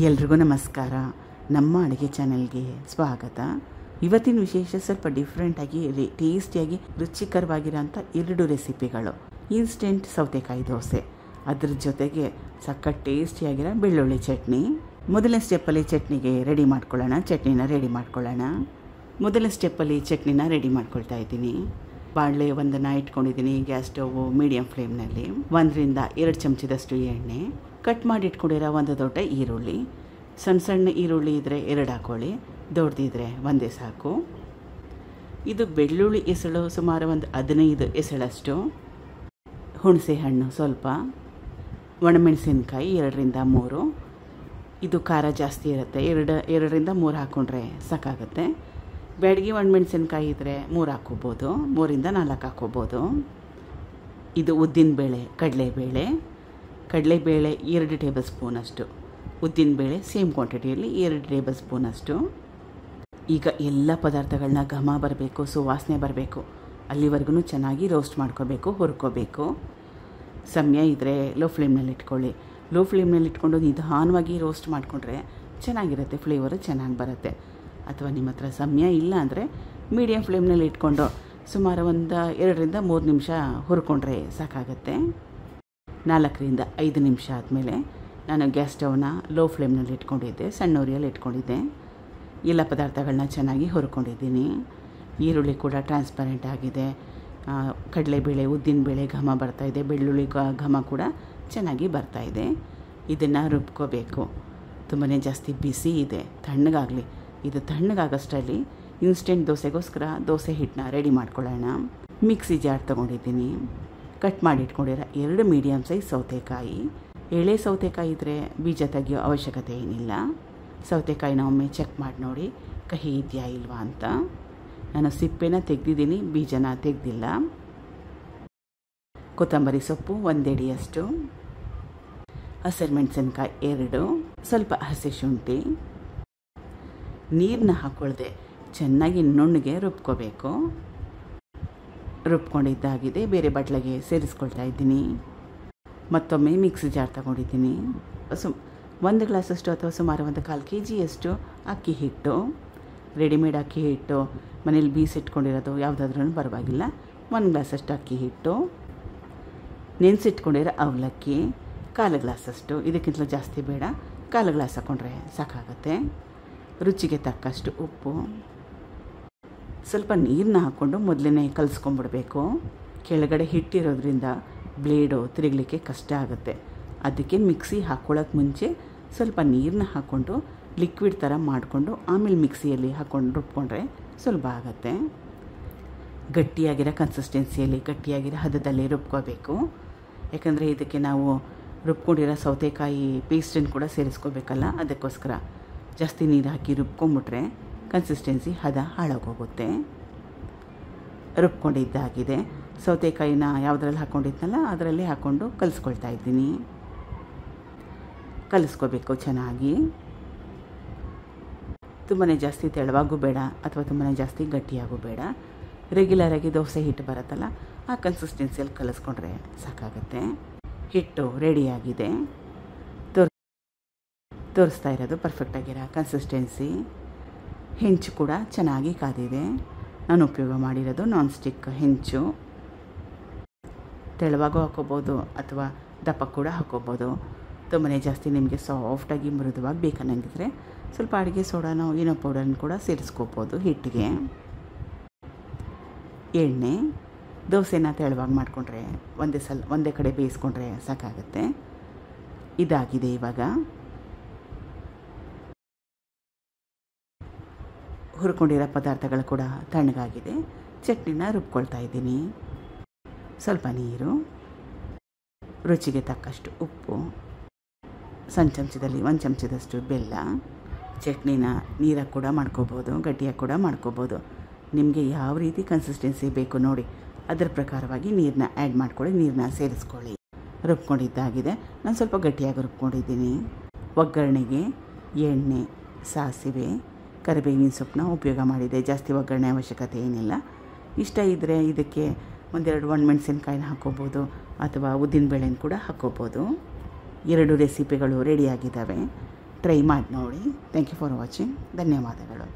ಎಲ್ರಿಗೂ ನಮಸ್ಕಾರ. ನಮ್ಮ ಅಡುಗೆ ಚಾನೆಲ್ಗೆ ಸ್ವಾಗತ. ಇವತ್ತಿನ ವಿಶೇಷ ಸ್ವಲ್ಪ ಡಿಫ್ರೆಂಟಾಗಿ ಟೇಸ್ಟಿಯಾಗಿ ರುಚಿಕರವಾಗಿರೋಂಥ 2 ರೆಸಿಪಿಗಳು. ಇನ್ಸ್ಟೆಂಟ್ ಸೌತೆಕಾಯಿ ದೋಸೆ, ಅದ್ರ ಜೊತೆಗೆ ಸಖತ್ ಟೇಸ್ಟಿಯಾಗಿರೋ ಬೆಳ್ಳುಳ್ಳಿ ಚಟ್ನಿ. ಮೊದಲನೇ ಸ್ಟೆಪ್ಪಲ್ಲಿ ಚಟ್ನಿಗೆ ರೆಡಿ ಮಾಡ್ಕೊಳ್ಳೋಣ. ಚಟ್ನಿನ ರೆಡಿ ಮಾಡ್ಕೊಳ್ಳೋಣ. ಮೊದಲನೇ ಸ್ಟೆಪ್ಪಲ್ಲಿ ಚಟ್ನಿನ ರೆಡಿ ಮಾಡ್ಕೊಳ್ತಾ ಇದ್ದೀನಿ. ಬಾಣಲೆ ಒಂದನ್ನು ಇಟ್ಕೊಂಡಿದ್ದೀನಿ. ಗ್ಯಾಸ್ ಸ್ಟವ್ ಮೀಡಿಯಮ್ ಫ್ಲೇಮ್ನಲ್ಲಿ 1 ರಿಂದ 2 ಚಮಚದಷ್ಟು ಎಣ್ಣೆ, ಕಟ್ ಮಾಡಿ ಇಟ್ಕೊಂಡಿರೋ ಒಂದು ದೊಡ್ಡ ಈರುಳ್ಳಿ. ಸಣ್ಣ ಸಣ್ಣ ಈರುಳ್ಳಿ ಇದ್ದರೆ 2 ಹಾಕ್ಕೊಳ್ಳಿ, ದೊಡ್ಡದಿದ್ರೆ ಒಂದೇ ಸಾಕು. ಇದು ಬೆಳ್ಳುಳ್ಳಿ ಎಸಳು ಸುಮಾರು ಒಂದು 15 ಎಸಳಷ್ಟು, ಹುಣಸೆ ಹಣ್ಣು ಸ್ವಲ್ಪ, ಒಣಮೆಣಸಿನ್ಕಾಯಿ 2 ರಿಂದ 3. ಇದು ಖಾರ ಜಾಸ್ತಿ ಇರುತ್ತೆ, 2 ರಿಂದ 3 ಹಾಕ್ಕೊಂಡ್ರೆ ಸಾಕಾಗುತ್ತೆ. ಬ್ಯಾಡಗಿ ಒಣಮೆಣಸಿನ್ಕಾಯಿ ಇದ್ದರೆ 3 ಹಾಕ್ಕೋಬೋದು, 3 ರಿಂದ 4 ಹಾಕ್ಕೋಬೋದು. ಇದು ಉದ್ದಿನಬೇಳೆ, ಕಡಲೆಬೇಳೆ 2 ಟೇಬಲ್ ಸ್ಪೂನಷ್ಟು. ಉದ್ದಿನಬೇಳೆ ಸೇಮ್ ಕ್ವಾಂಟಿಟಿಯಲ್ಲಿ 2 ಟೇಬಲ್ ಸ್ಪೂನಷ್ಟು. ಈಗ ಎಲ್ಲ ಪದಾರ್ಥಗಳನ್ನ ಘಮ ಬರಬೇಕು, ಸುವಾಸನೆ ಬರಬೇಕು, ಅಲ್ಲಿವರೆಗೂ ಚೆನ್ನಾಗಿ ರೋಸ್ಟ್ ಮಾಡ್ಕೋಬೇಕು, ಹುರ್ಕೋಬೇಕು. ಸಮಯ ಇದ್ದರೆ ಲೋ ಫ್ಲೇಮ್ನಲ್ಲಿ ಇಟ್ಕೊಳ್ಳಿ. ಲೋ ಫ್ಲೇಮ್ನಲ್ಲಿ ಇಟ್ಕೊಂಡು ನಿಧಾನವಾಗಿ ರೋಸ್ಟ್ ಮಾಡಿಕೊಂಡ್ರೆ ಚೆನ್ನಾಗಿರುತ್ತೆ, ಫ್ಲೇವರು ಚೆನ್ನಾಗಿ ಬರುತ್ತೆ. ಅಥವಾ ನಿಮ್ಮ ಹತ್ರ ಸಮಯ ಇಲ್ಲ ಅಂದರೆ ಮೀಡಿಯಮ್ ಫ್ಲೇಮ್ನಲ್ಲಿ ಇಟ್ಕೊಂಡು ಸುಮಾರು ಒಂದು 2 ರಿಂದ 3 ನಿಮಿಷ ಹುರ್ಕೊಂಡ್ರೆ ಸಾಕಾಗತ್ತೆ. 4 ರಿಂದ 5 ನಿಮಿಷ ಆದಮೇಲೆ ನಾನು ಗ್ಯಾಸ್ ಸ್ಟವ್ನ ಲೋ ಫ್ಲೇಮ್ನಲ್ಲಿ ಇಟ್ಕೊಂಡಿದ್ದೆ, ಸಣ್ಣ ಉರಿಯಲ್ಲಿ ಇಟ್ಕೊಂಡಿದ್ದೆ. ಎಲ್ಲ ಪದಾರ್ಥಗಳನ್ನ ಚೆನ್ನಾಗಿ ಹುರ್ಕೊಂಡಿದ್ದೀನಿ. ಈರುಳ್ಳಿ ಕೂಡ ಟ್ರಾನ್ಸ್ಪರೆಂಟ್ ಆಗಿದೆ, ಕಡಲೆಬೇಳೆ ಉದ್ದಿನಬೇಳೆ ಘಮ ಬರ್ತಾಯಿದೆ, ಬೆಳ್ಳುಳ್ಳಿ ಘಮ ಕೂಡ ಚೆನ್ನಾಗಿ ಬರ್ತಾಯಿದೆ. ಇದನ್ನು ರುಬ್ಕೋಬೇಕು. ತುಂಬಾ ಜಾಸ್ತಿ ಬಿಸಿ ಇದೆ, ತಣ್ಣಗಾಗಲಿ. ಇದು ತಣ್ಣಗಾಗೋಷ್ಟರಲ್ಲಿ ಇನ್ಸ್ಟೆಂಟ್ ದೋಸೆಗೋಸ್ಕರ ದೋಸೆ ಹಿಟ್ಟನ್ನ ರೆಡಿ ಮಾಡ್ಕೊಳ್ಳೋಣ. ಮಿಕ್ಸಿ ಜಾರ್ ತೊಗೊಂಡಿದ್ದೀನಿ. ಕಟ್ ಮಾಡಿ ಇಟ್ಕೊಂಡಿರೋ 2 ಮೀಡಿಯಮ್ ಸೈಜ್ ಸೌತೆಕಾಯಿ. ಎಳೆ ಸೌತೆಕಾಯಿ ಇದ್ದರೆ ಬೀಜ ತೆಗಿಯೋ ಅವಶ್ಯಕತೆ ಏನಿಲ್ಲ. ಸೌತೆಕಾಯಿನ ಒಮ್ಮೆ ಚೆಕ್ ಮಾಡಿ ನೋಡಿ, ಕಹಿ ಇದೆಯಾ ಇಲ್ವಾ ಅಂತ. ನಾನು ಸಿಪ್ಪೆನ ತೆಗೆದಿದ್ದೀನಿ, ಬೀಜನ ತೆಗೆದಿಲ್ಲ. ಕೊತ್ತಂಬರಿ ಸೊಪ್ಪು 1 ಎಡಿಯಷ್ಟು, ಹಸಿಮೆಣಸಿನ್ಕಾಯಿ 2, ಸ್ವಲ್ಪ ಹಸಿ ಶುಂಠಿ. ನೀರನ್ನ ಹಾಕ್ಕೊಳ್ದೆ ಚೆನ್ನಾಗಿ ನುಣ್ಣಗೆ ರುಬ್ಕೋಬೇಕು. ರುಬ್ಕೊಂಡಿದ್ದಾಗಿದೆ, ಬೇರೆ ಬಟ್ಲಿಗೆ ಸೇರಿಸ್ಕೊಳ್ತಾ ಇದ್ದೀನಿ. ಮತ್ತೊಮ್ಮೆ ಮಿಕ್ಸಿ ಜಾರ್ ತಗೊಂಡಿದ್ದೀನಿ. 1 ಗ್ಲಾಸಷ್ಟು ಅಥವಾ ಸುಮಾರು 1/4 kg ಅಕ್ಕಿ ಹಿಟ್ಟು. ರೆಡಿಮೇಡ್ ಅಕ್ಕಿ ಹಿಟ್ಟು ಮನೇಲಿ ಬೀಸಿಟ್ಕೊಂಡಿರೋದು ಯಾವುದಾದ್ರೂ ಪರವಾಗಿಲ್ಲ. 1 ಗ್ಲಾಸಷ್ಟು ಅಕ್ಕಿ ಹಿಟ್ಟು, ನೆನೆಸಿಟ್ಕೊಂಡಿರೋ ಅವಲಕ್ಕಿ 1/4 ಗ್ಲಾಸಷ್ಟು. ಇದಕ್ಕಿಂತಲೂ ಜಾಸ್ತಿ ಬೇಡ, 1/4 ಗ್ಲಾಸ್ ಹಾಕ್ಕೊಂಡ್ರೆ ಸಾಕಾಗುತ್ತೆ. ರುಚಿಗೆ ತಕ್ಕಷ್ಟು ಉಪ್ಪು. ಸ್ವಲ್ಪ ನೀರನ್ನ ಹಾಕ್ಕೊಂಡು ಮೊದಲೇ ಕಲಿಸ್ಕೊಂಡ್ಬಿಡ್ಬೇಕು. ಕೆಳಗಡೆ ಹಿಟ್ಟಿರೋದ್ರಿಂದ ಬ್ಲೇಡು ತಿರುಗಲಿಕ್ಕೆ ಕಷ್ಟ ಆಗುತ್ತೆ. ಅದಕ್ಕೆ ಮಿಕ್ಸಿ ಹಾಕ್ಕೊಳ್ಳೋಕೆ ಮುಂಚೆ ಸ್ವಲ್ಪ ನೀರನ್ನ ಹಾಕ್ಕೊಂಡು ಲಿಕ್ವಿಡ್ ಥರ ಮಾಡಿಕೊಂಡು ಆಮೇಲೆ ಮಿಕ್ಸಿಯಲ್ಲಿ ಹಾಕ್ಕೊಂಡು ರುಬ್ಕೊಂಡ್ರೆ ಸುಲಭ ಆಗುತ್ತೆ. ಗಟ್ಟಿಯಾಗಿರೋ ಕನ್ಸಿಸ್ಟೆನ್ಸಿಯಲ್ಲಿ, ಗಟ್ಟಿಯಾಗಿರೋ ಹದದಲ್ಲಿ ರುಬ್ಕೋಬೇಕು. ಯಾಕಂದರೆ ಇದಕ್ಕೆ ನಾವು ರುಬ್ಕೊಂಡಿರೋ ಸೌತೆಕಾಯಿ ಪೇಸ್ಟನ್ನು ಕೂಡ ಸೇರಿಸ್ಕೋಬೇಕಲ್ಲ, ಅದಕ್ಕೋಸ್ಕರ ಜಾಸ್ತಿ ನೀರು ಹಾಕಿ ರುಬ್ಕೊಂಬಿಟ್ರೆ ಕನ್ಸಿಸ್ಟೆನ್ಸಿ ಹದ ಹಾಳಾಗೋಗುತ್ತೆ. ರುಬ್ಕೊಂಡಿದ್ದಾಗಿದೆ. ಸೌತೆಕಾಯಿನ ಯಾವುದ್ರಲ್ಲಿ ಹಾಕ್ಕೊಂಡಿದ್ನಲ್ಲ ಅದರಲ್ಲಿ ಹಾಕ್ಕೊಂಡು ಕಲಿಸ್ಕೊಳ್ತಾ ಇದ್ದೀನಿ. ಕಲಿಸ್ಕೋಬೇಕು ಚೆನ್ನಾಗಿ. ತುಂಬಾ ಜಾಸ್ತಿ ತೆಳುವಾಗೂ ಬೇಡ ಅಥವಾ ತುಂಬಾ ಜಾಸ್ತಿ ಗಟ್ಟಿಯಾಗೂ ಬೇಡ. ರೆಗ್ಯುಲರಾಗಿ ದೋಸೆ ಹಿಟ್ಟು ಬರುತ್ತಲ್ಲ, ಆ ಕನ್ಸಿಸ್ಟೆನ್ಸಿಯಲ್ಲಿ ಕಲಿಸ್ಕೊಂಡ್ರೆ ಸಾಕಾಗುತ್ತೆ. ಹಿಟ್ಟು ರೆಡಿಯಾಗಿದೆ. ತೋರಿಸ್ತಾ ಇರೋದು ಪರ್ಫೆಕ್ಟಾಗಿರೋ ಕನ್ಸಿಸ್ಟೆನ್ಸಿ. ಹೆಂಚು ಕೂಡ ಚೆನ್ನಾಗಿ ಕಾದಿದೆ. ನಾನು ಉಪಯೋಗ ಮಾಡಿರೋದು ನಾನ್ ಸ್ಟಿಕ್ ಹೆಂಚು. ತೆಳುವಾಗೂ ಹಾಕ್ಕೋಬೋದು ಅಥವಾ ದಪ್ಪ ಕೂಡ ಹಾಕ್ಕೋಬೋದು. ತುಂಬಾ ಜಾಸ್ತಿ ನಿಮಗೆ ಸಾಫ್ಟಾಗಿ ಮೃದುವಾಗಿ ಬೇಕನ್ನಂಗಿದ್ರೆ ಸ್ವಲ್ಪ ಅಡುಗೆ ಸೋಡಾನೋ ಏನೋ ಪೌಡರ್ನ ಕೂಡ ಸೇರಿಸ್ಕೋಬೋದು ಹಿಟ್ಟಿಗೆ. ಎಣ್ಣೆ. ದೋಸೆನ ತೆಳುವಾಗಿ ಮಾಡಿಕೊಂಡ್ರೆ ಒಂದೇ ಕಡೆ ಬೇಯಿಸ್ಕೊಂಡ್ರೆ ಸಾಕಾಗುತ್ತೆ. ಇದಾಗಿದೆ. ಇವಾಗ ಹುರ್ಕೊಂಡಿರೋ ಪದಾರ್ಥಗಳು ಕೂಡ ತಣ್ಣಗಾಗಿದೆ. ಚಟ್ನಿನ ರುಬ್ಕೊಳ್ತಾ ಇದ್ದೀನಿ. ಸ್ವಲ್ಪ ನೀರು, ರುಚಿಗೆ ತಕ್ಕಷ್ಟು ಉಪ್ಪು, ಸಣ್ಣ ಚಮಚದಲ್ಲಿ 1 ಚಮಚದಷ್ಟು ಬೆಲ್ಲ. ಚಟ್ನಿನ ನೀರಾಗಿ ಕೂಡ ಮಾಡ್ಕೋಬೋದು, ಗಟ್ಟಿಯಾಗಿ ಕೂಡ ಮಾಡ್ಕೋಬೋದು. ನಿಮಗೆ ಯಾವ ರೀತಿ ಕನ್ಸಿಸ್ಟೆನ್ಸಿ ಬೇಕು ನೋಡಿ, ಅದರ ಪ್ರಕಾರವಾಗಿ ನೀರನ್ನ ಆ್ಯಡ್ ಮಾಡ್ಕೊಳ್ಳಿ, ನೀರನ್ನ ಸೇರಿಸ್ಕೊಳ್ಳಿ. ರುಬ್ಕೊಂಡಿದ್ದಾಗಿದೆ. ನಾನು ಸ್ವಲ್ಪ ಗಟ್ಟಿಯಾಗಿ ರುಬ್ಕೊಂಡಿದ್ದೀನಿ. ಒಗ್ಗರಣೆಗೆ ಎಣ್ಣೆ, ಸಾಸಿವೆ, ಕರಿಬೇವಿನ ಸೊಪ್ಪನ್ನ ಉಪಯೋಗ ಮಾಡಿದೆ. ಜಾಸ್ತಿ ಒಗ್ಗರಣೆ ಅವಶ್ಯಕತೆ ಏನಿಲ್ಲ. ಇಷ್ಟ ಇದ್ದರೆ ಇದಕ್ಕೆ 1-2 ಒಣಮೆಣಸಿನ್ಕಾಯಿನ ಹಾಕ್ಕೋಬೋದು ಅಥವಾ ಉದ್ದಿನಬೇಳೆನ ಕೂಡ ಹಾಕ್ಕೋಬೋದು. 2 ರೆಸಿಪಿಗಳು ರೆಡಿಯಾಗಿದ್ದಾವೆ. ಟ್ರೈ ಮಾಡಿ ನೋಡಿ. Thank you for watching. ಧನ್ಯವಾದಗಳು.